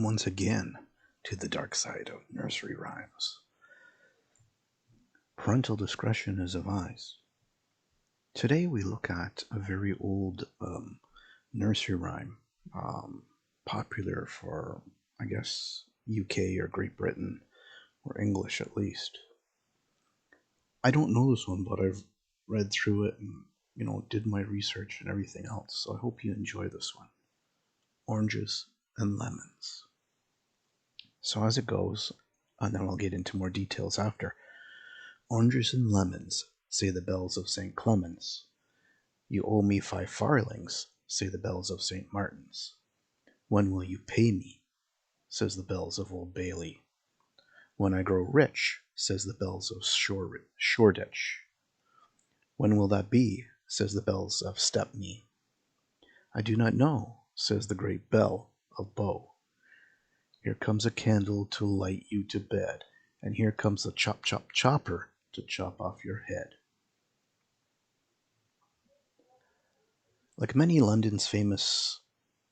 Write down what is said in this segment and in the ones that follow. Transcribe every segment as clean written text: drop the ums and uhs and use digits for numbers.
Welcome once again to the dark side of nursery rhymes. Parental discretion is advised. Today we look at a very old nursery rhyme, popular for, I guess, UK or Great Britain, or English at least. I don't know this one, but I've read through it and, did my research and everything else, so I hope you enjoy this one. Oranges and lemons. So as it goes, and then I'll get into more details after. Oranges and lemons, say the bells of St. Clement's. You owe me 5 farthings, say the bells of St. Martin's. When will you pay me, says the bells of Old Bailey. When I grow rich, says the bells of Shoreditch. When will that be, says the bells of Stepney. I do not know, says the great bell of Bow. Here comes a candle to light you to bed, and here comes the chop chop chopper to chop off your head. Like many London's famous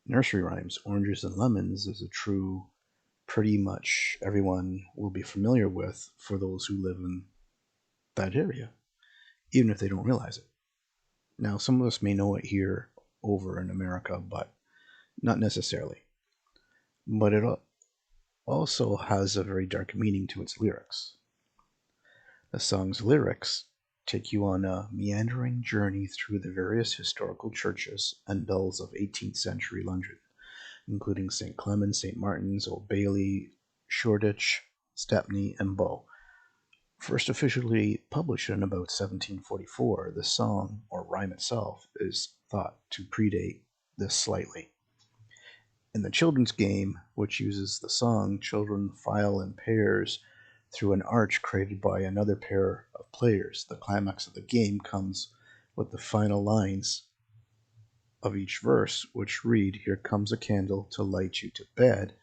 nursery rhymes, Oranges and Lemons is a true, pretty much everyone will be familiar with for those who live in that area, even if they don't realize it. Now, some of us may know it here over in America, but not necessarily. But it also has a very dark meaning to its lyrics. The song's lyrics take you on a meandering journey through the various historical churches and bells of 18th century London, including St. Clement's, St. Martin's, Old Bailey, Shoreditch, Stepney, and Bow. First officially published in about 1744, the song, or rhyme itself, is thought to predate this slightly. In the children's game, which uses the song, children file in pairs through an arch created by another pair of players. The climax of the game comes with the final lines of each verse, which read, "Here comes a candle to light you to bed,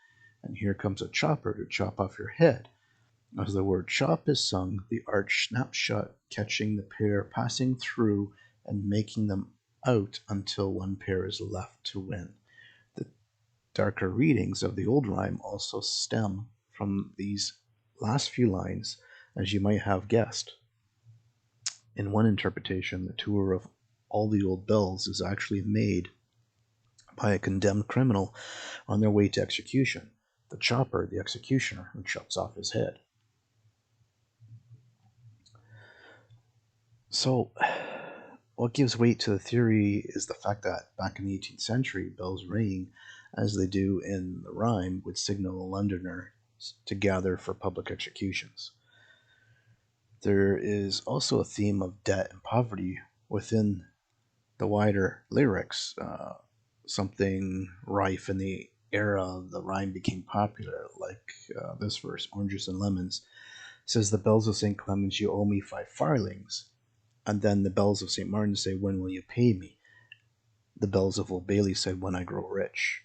and here comes a chopper to chop off your head." As the word chop is sung, the arch snaps shut, catching the pair passing through and making them out until one pair is left to win. The darker readings of the old rhyme also stem from these last few lines, as you might have guessed. In one interpretation, the tour of all the old bells is actually made by a condemned criminal on their way to execution, the chopper, the executioner, who chops off his head. So, what gives weight to the theory is the fact that back in the 18th century, bells ringing, as they do in the rhyme, would signal a Londoner to gather for public executions. There is also a theme of debt and poverty within the wider lyrics, something rife in the era the rhyme became popular, like this verse, Oranges and Lemons, says the bells of St. Clement's, you owe me 5 farthings. And then the bells of St. Martin say, when will you pay me? The bells of Old Bailey say, when I grow rich.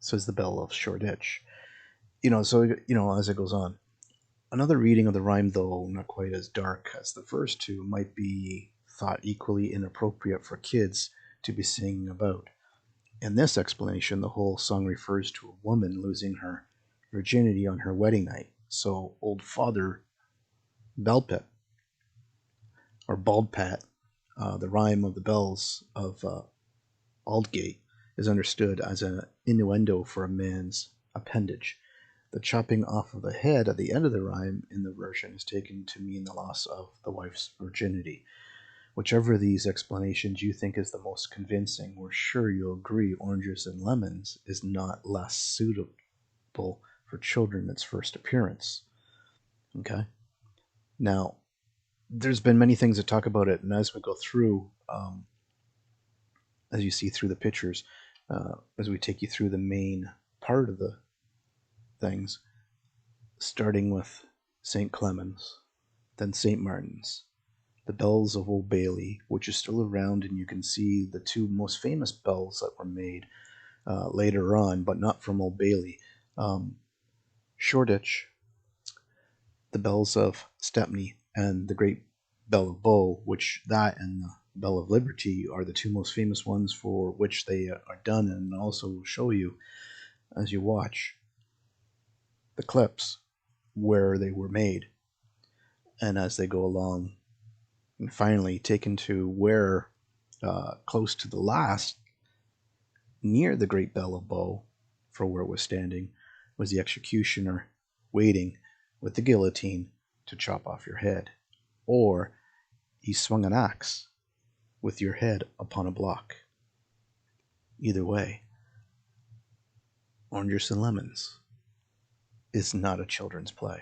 Says the bell of Shoreditch. As it goes on. Another reading of the rhyme, though not quite as dark as the first two, might be thought equally inappropriate for kids to be singing about. In this explanation, the whole song refers to a woman losing her virginity on her wedding night. So old Father Bellpit, or Bald Pat, the rhyme of the bells of Aldgate, is understood as an innuendo for a man's appendage. The chopping off of the head at the end of the rhyme in the version is taken to mean the loss of the wife's virginity. Whichever of these explanations you think is the most convincing, we're sure you'll agree Oranges and Lemons is not less suitable for children in its first appearance. Okay? Now, there's been many things that talk about it, and as we go through, as you see through the pictures, as we take you through the main part of the things, starting with St. Clement's, then St. Martin's, the bells of Old Bailey, which is still around, and you can see the 2 most famous bells that were made later on, but not from Old Bailey. Shoreditch, the bells of Stepney, and the great bell of Bow, which that and the bell of Liberty are the 2 most famous ones for which they are done, and also show you as you watch the clips where they were made, and as they go along, and finally taken to where, close to the last, near the great bell of Bow, for where it was standing, was the executioner waiting with the guillotine to chop off your head, or he swung an axe with your head upon a block. Either way, Oranges and Lemons is not a children's play.